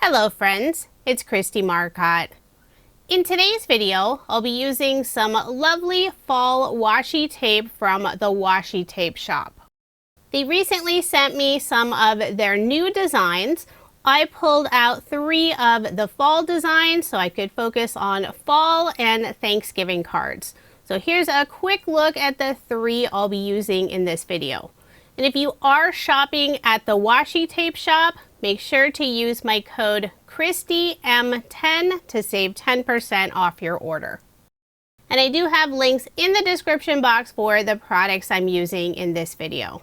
Hello friends, it's Kristie Marcotte. In today's video, I'll be using some lovely fall washi tape from the Washi tape shop. They recently sent me some of their new designs. I pulled out 3 of the fall designs so I could focus on fall and Thanksgiving cards. So here's a quick look at the 3 I'll be using in this video. And if you are shopping at the Washi tape shop, make sure to use my code KristieM10 to save 10% off your order. And I do have links in the description box for the products I'm using in this video.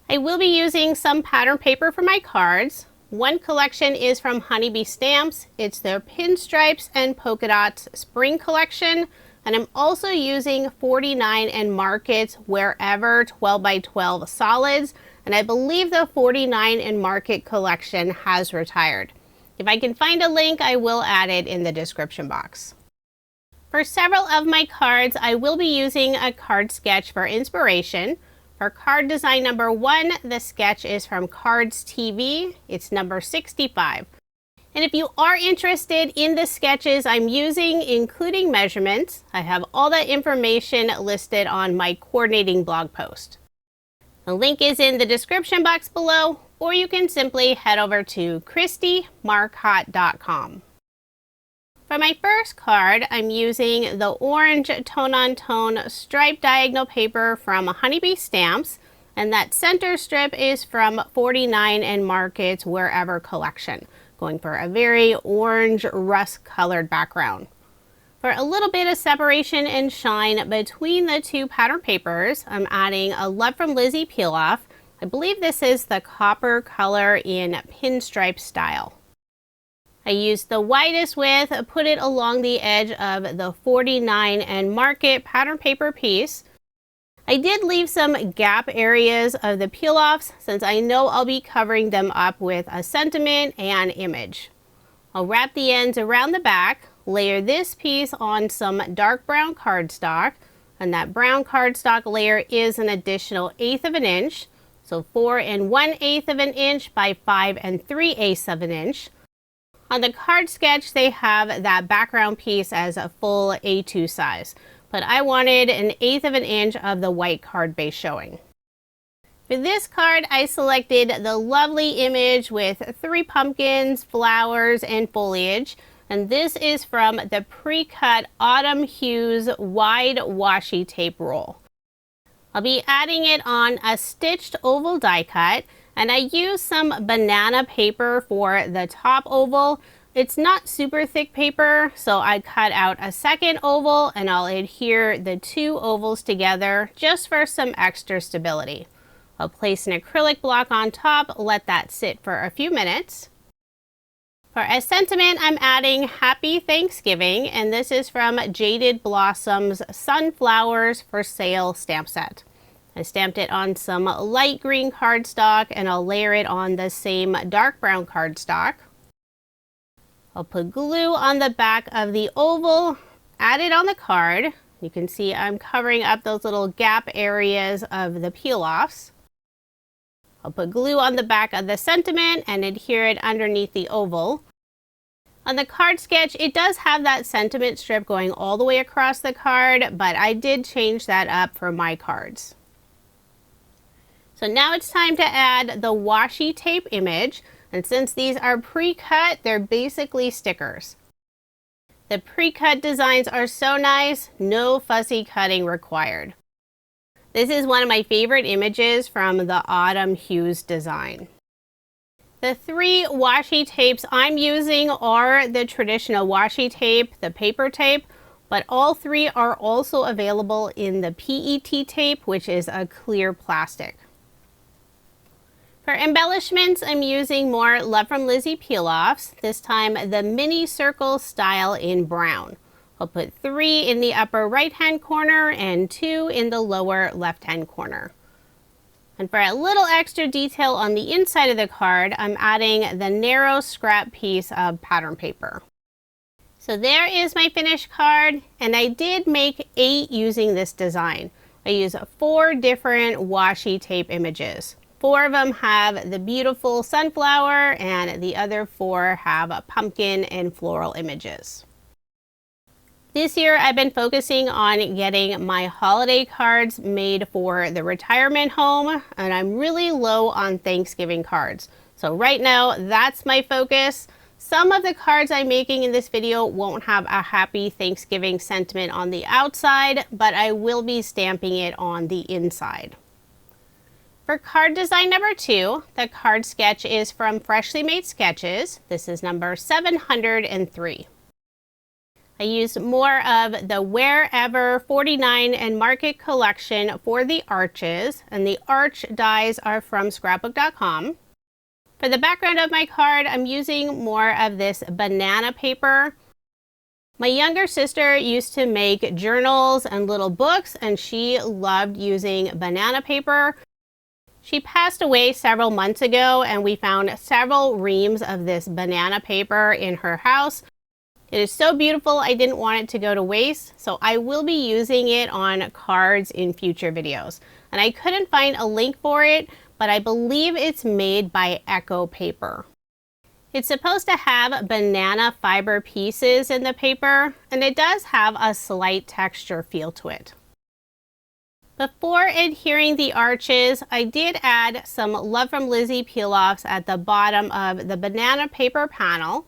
I will be using some pattern paper for my cards. One collection is from Honeybee Stamps. It's their Pinstripes and Polka Dots Spring Collection. And I'm also using 49 and Marcotte's Wherever 12 by 12 solids. And I believe the 49 and Marcotte collection has retired. If I can find a link, I will add it in the description box. For several of my cards, I will be using a card sketch for inspiration. For card design number 1, the sketch is from Cards TV. It's number 65. And if you are interested in the sketches I'm using, including measurements, I have all that information listed on my coordinating blog post. The link is in the description box below, or you can simply head over to KristieMarcotte.com. For my first card, I'm using the orange tone-on-tone striped diagonal paper from Honeybee Stamps, and that center strip is from 49 and Marcotte's Wherever collection, going for a very orange rust-colored background. For a little bit of separation and shine between the 2 pattern papers, I'm adding a Love from Lizi peel-off. I believe this is the copper color in pinstripe style. I used the widest width, put it along the edge of the 49 and Marcotte pattern paper piece. I did leave some gap areas of the peel-offs since I know I'll be covering them up with a sentiment and image. I'll wrap the ends around the back, layer this piece on some dark brown cardstock, and that brown cardstock layer is an additional 1/8 of an inch, so 4 1/8 of an inch by 5 3/8 of an inch. On the card sketch, they have that background piece as a full A2 size, but I wanted an 1/8 of an inch of the white card base showing. For this card, I selected the lovely image with 3 pumpkins, flowers, and foliage, and this is from the pre-cut Autumn Hues wide washi tape roll. I'll be adding it on a stitched oval die cut, and I used some banana paper for the top oval. It's not super thick paper, so I cut out a second oval and I'll adhere the 2 ovals together just for some extra stability. I'll place an acrylic block on top, let that sit for a few minutes. For a sentiment, I'm adding Happy Thanksgiving, and this is from Jaded Blossom's Sunflowers for Sale stamp set. I stamped it on some light green cardstock and I'll layer it on the same dark brown cardstock. I'll put glue on the back of the oval, add it on the card. You can see I'm covering up those little gap areas of the peel-offs. I'll put glue on the back of the sentiment and adhere it underneath the oval. On the card sketch, it does have that sentiment strip going all the way across the card, but I did change that up for my cards. So now it's time to add the washi tape image, and since these are pre-cut, they're basically stickers. The pre-cut designs are so nice, no fussy cutting required. This is one of my favorite images from the Autumn Hues design. The 3 washi tapes I'm using are the traditional washi tape, the paper tape, but all 3 are also available in the PET tape, which is a clear plastic. For embellishments, I'm using more Love from Lizi peel-offs, this time the mini circle style in brown. I'll put 3 in the upper right-hand corner and 2 in the lower left-hand corner. And for a little extra detail on the inside of the card, I'm adding the narrow scrap piece of pattern paper. So there is my finished card, and I did make 8 using this design. I used 4 different washi tape images. 4 of them have the beautiful sunflower and the other 4 have a pumpkin and floral images. This year I've been focusing on getting my holiday cards made for the retirement home, and I'm really low on Thanksgiving cards. So right now that's my focus. Some of the cards I'm making in this video won't have a happy Thanksgiving sentiment on the outside, but I will be stamping it on the inside. For card design number 2, the card sketch is from Freshly Made Sketches. This is number 703. I used more of the Wherever 49 and Marcotte collection for the arches, and the arch dies are from scrapbook.com. For the background of my card, I'm using more of this banana paper. My younger sister used to make journals and little books, and she loved using banana paper. She passed away several months ago, and we found several reams of this banana paper in her house. It is so beautiful, I didn't want it to go to waste, so I will be using it on cards in future videos. And I couldn't find a link for it, but I believe it's made by Echo Paper. It's supposed to have banana fiber pieces in the paper, and it does have a slight texture feel to it. Before adhering the arches, I did add some Love from Lizi peel-offs at the bottom of the banana paper panel.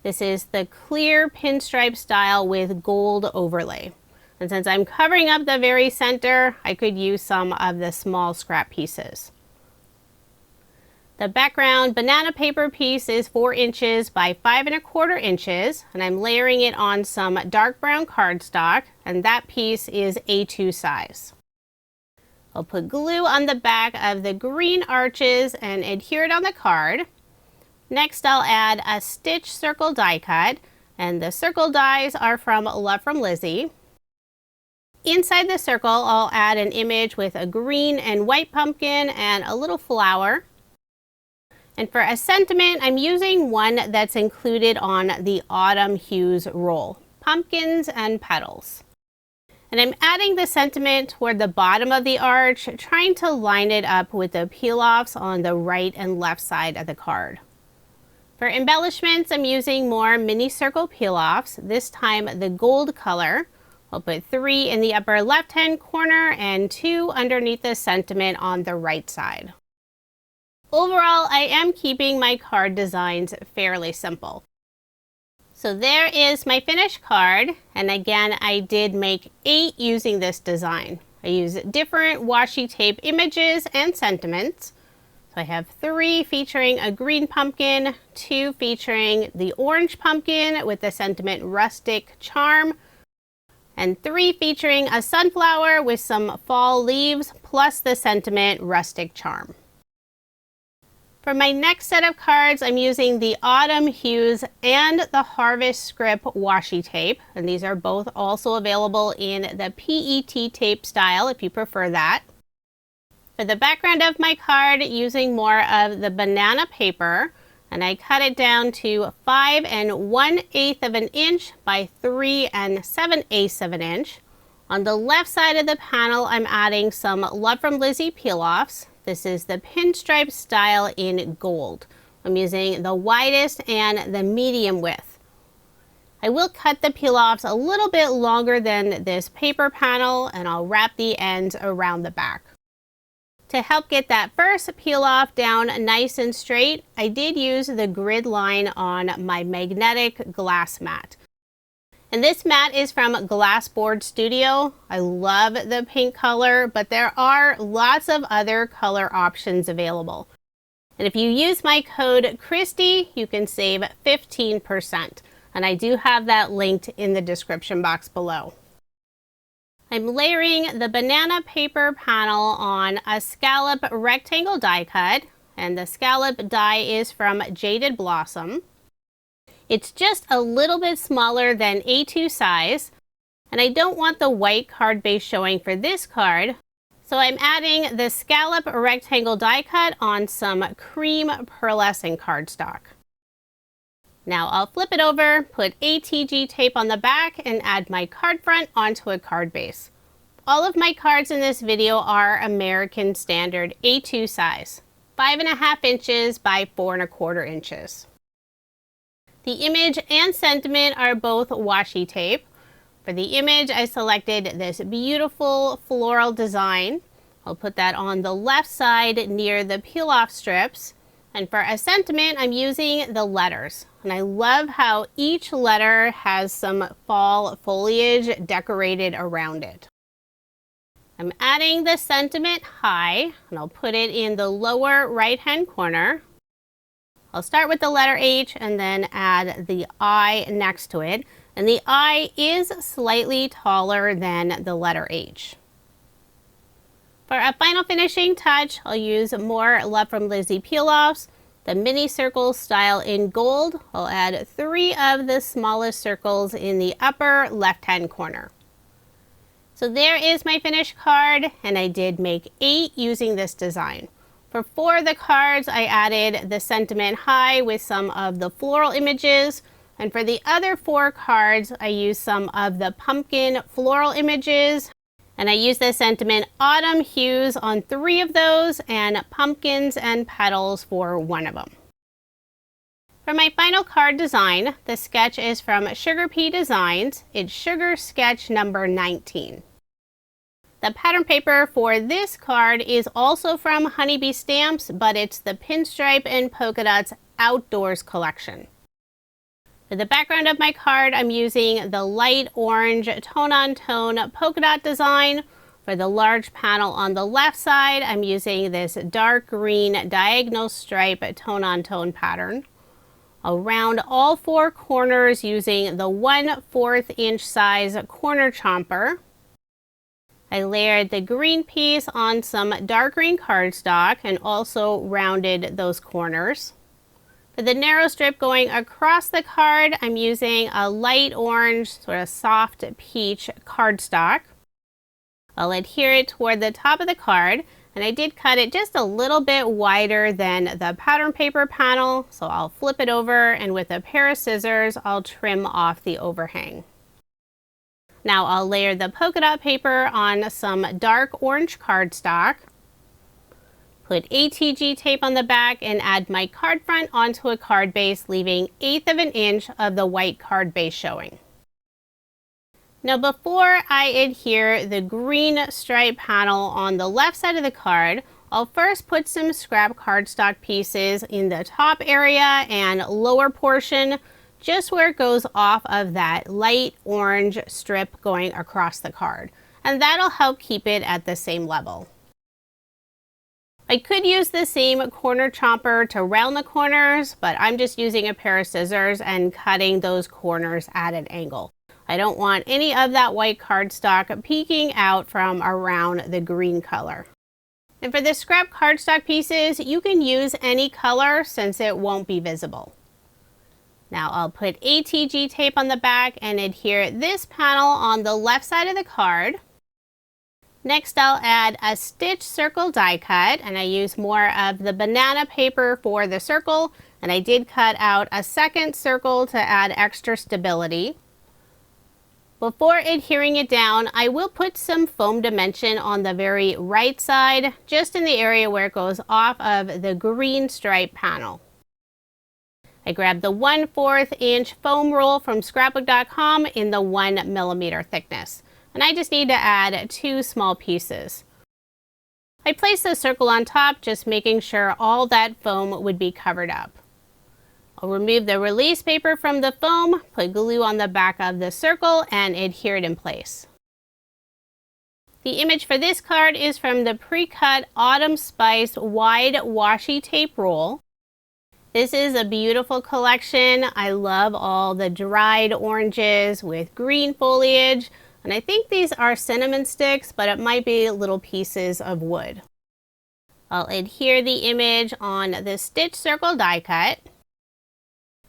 This is the clear pinstripe style with gold overlay. And since I'm covering up the very center, I could use some of the small scrap pieces. The background banana paper piece is 4 inches by 5¼ inches, and I'm layering it on some dark brown cardstock, and that piece is A2 size. I'll put glue on the back of the green arches and adhere it on the card. Next, I'll add a stitch circle die cut, and the circle dies are from Love from Lizi. Inside the circle, I'll add an image with a green and white pumpkin and a little flower. And for a sentiment, I'm using one that's included on the Autumn Hues roll, pumpkins and petals. And I'm adding the sentiment toward the bottom of the arch, trying to line it up with the peel-offs on the right and left side of the card. For embellishments, I'm using more mini circle peel-offs, this time the gold color. I'll put 3 in the upper left-hand corner and 2 underneath the sentiment on the right side. Overall, I am keeping my card designs fairly simple. So there is my finished card, and again, I did make 8 using this design. I used different washi tape images and sentiments. So I have 3 featuring a green pumpkin, 2 featuring the orange pumpkin with the sentiment Rustic Charm, and 3 featuring a sunflower with some fall leaves plus the sentiment Rustic Charm. For my next set of cards, I'm using the Autumn Hues and the Harvest Script washi tape, and these are both also available in the PET tape style if you prefer that. For the background of my card, using more of the banana paper, and I cut it down to 5 1/8 of an inch by 3 7/8 of an inch. On the left side of the panel, I'm adding some Love from Lizi peel-offs. This is the pinstripe style in gold. I'm using the widest and the medium width. I will cut the peel-offs a little bit longer than this paper panel, and I'll wrap the ends around the back. To help get that first peel-off down nice and straight, I did use the grid line on my magnetic glass mat. And this mat is from Glassboard Studio. I love the pink color, but there are lots of other color options available. And if you use my code Kristie, you can save 15%. And I do have that linked in the description box below. I'm layering the banana paper panel on a scallop rectangle die cut, and the scallop die is from Jaded Blossom. It's just a little bit smaller than A2 size, and I don't want the white card base showing for this card, so I'm adding the scallop rectangle die cut on some cream pearlescent cardstock. Now I'll flip it over, put ATG tape on the back, and add my card front onto a card base. All of my cards in this video are American Standard A2 size, 5.5 inches by 4.25 inches. The image and sentiment are both washi tape. For the image, I selected this beautiful floral design. I'll put that on the left side near the peel-off strips. And for a sentiment, I'm using the letters. And I love how each letter has some fall foliage decorated around it. I'm adding the sentiment high, and I'll put it in the lower right-hand corner. I'll start with the letter H and then add the I next to it. And the I is slightly taller than the letter H. For a final finishing touch, I'll use more Love from Lizi peel-offs, the mini circle style in gold. I'll add 3 of the smallest circles in the upper left-hand corner. So there is my finished card, and I did make 8 using this design. For 4 of the cards, I added the sentiment high with some of the floral images. And for the other 4 cards, I used some of the pumpkin floral images. And I used the sentiment autumn hues on 3 of those and pumpkins and petals for 1 of them. For my final card design, the sketch is from Sugar Pea Designs. It's Sugar Sketch number 19. The pattern paper for this card is also from Honeybee Stamps, but it's the Pinstripe and Polka Dots Outdoors collection. For the background of my card, I'm using the light orange tone-on-tone polka dot design. For the large panel on the left side, I'm using this dark green diagonal stripe tone-on-tone pattern. I'll round all 4 corners using the 1/4 inch size corner chomper. I layered the green piece on some dark green cardstock and also rounded those corners. For the narrow strip going across the card, I'm using a light orange, sort of soft peach cardstock. I'll adhere it toward the top of the card, and I did cut it just a little bit wider than the pattern paper panel, so I'll flip it over, and with a pair of scissors, I'll trim off the overhang. Now I'll layer the polka dot paper on some dark orange cardstock. Put ATG tape on the back and add my card front onto a card base, leaving 1/8 of an inch of the white card base showing. Now before I adhere the green stripe panel on the left side of the card, I'll first put some scrap cardstock pieces in the top area and lower portion, just where it goes off of that light orange strip going across the card. And that'll help keep it at the same level. I could use the same corner chomper to round the corners, but I'm just using a pair of scissors and cutting those corners at an angle. I don't want any of that white cardstock peeking out from around the green color. And for the scrap cardstock pieces, you can use any color since it won't be visible. Now I'll put ATG tape on the back and adhere this panel on the left side of the card. Next I'll add a stitch circle die cut, and I use more of the banana paper for the circle, and I did cut out a second circle to add extra stability. Before adhering it down, I will put some foam dimension on the very right side, just in the area where it goes off of the green stripe panel. I grabbed the 1/4 inch foam roll from scrapbook.com in the 1mm thickness. And I just need to add 2 small pieces. I placed the circle on top, just making sure all that foam would be covered up. I'll remove the release paper from the foam, put glue on the back of the circle, and adhere it in place. The image for this card is from the pre-cut Autumn Spice wide washi tape roll. This is a beautiful collection. I love all the dried oranges with green foliage. And I think these are cinnamon sticks, but it might be little pieces of wood. I'll adhere the image on the stitch circle die cut.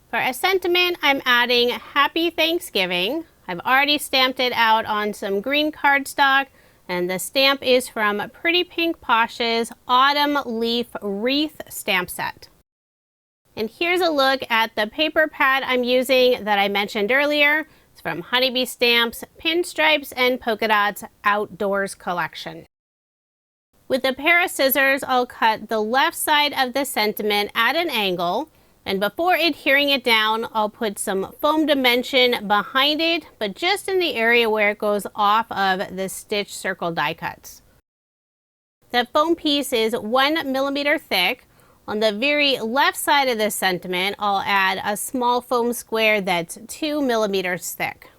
For a sentiment, I'm adding Happy Thanksgiving. I've already stamped it out on some green cardstock, and the stamp is from Pretty Pink Posh's Autumn Leaf Wreath stamp set. And here's a look at the paper pad I'm using that I mentioned earlier. It's from Honeybee Stamps, Pinstripes, and Polka Dots Outdoors collection. With a pair of scissors, I'll cut the left side of the sentiment at an angle, and before adhering it down, I'll put some foam dimension behind it, but just in the area where it goes off of the stitch circle die cuts. The foam piece is 1 millimeter thick. On the very left side of the sentiment, I'll add a small foam square that's 2 millimeters thick.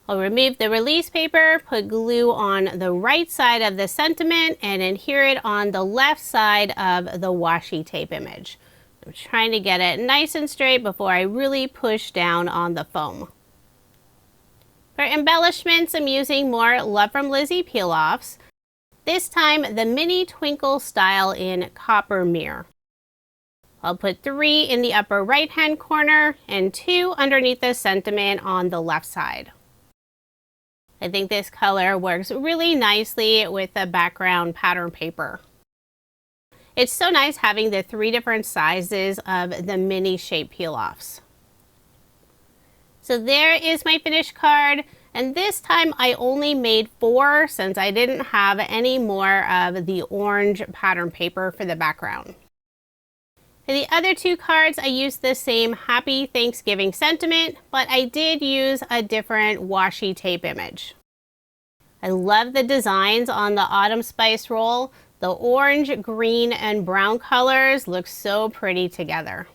I'll remove the release paper, put glue on the right side of the sentiment, and adhere it on the left side of the washi tape image. I'm trying to get it nice and straight before I really push down on the foam. For embellishments, I'm using more Love from Lizi peel-offs. This time, the mini twinkle style in copper mirror. I'll put 3 in the upper right-hand corner and 2 underneath the sentiment on the left side. I think this color works really nicely with the background pattern paper. It's so nice having the 3 different sizes of the mini shape peel-offs. So there is my finished card, and this time I only made 4 since I didn't have any more of the orange pattern paper for the background. For the other 2 cards, I used the same Happy Thanksgiving sentiment, but I did use a different washi tape image. I love the designs on the autumn spice roll. The orange, green, and brown colors look so pretty together.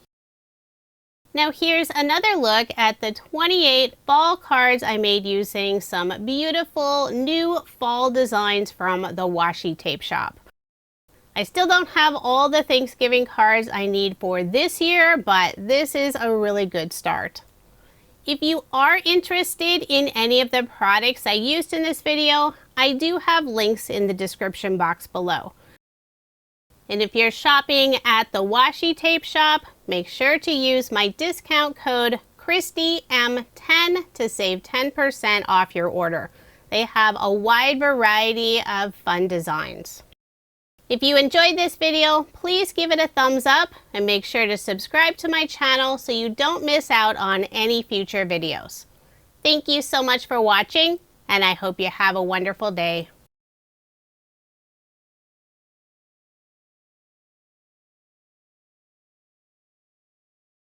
Now here's another look at the 28 fall cards I made using some beautiful new fall designs from the washi tape shop. I still don't have all the Thanksgiving cards I need for this year, but this is a really good start. If you are interested in any of the products I used in this video, I do have links in the description box below. And if you're shopping at the washi tape shop, make sure to use my discount code KristieM10 to save 10% off your order. They have a wide variety of fun designs. If you enjoyed this video, please give it a thumbs up and make sure to subscribe to my channel so you don't miss out on any future videos. Thank you so much for watching, and I hope you have a wonderful day.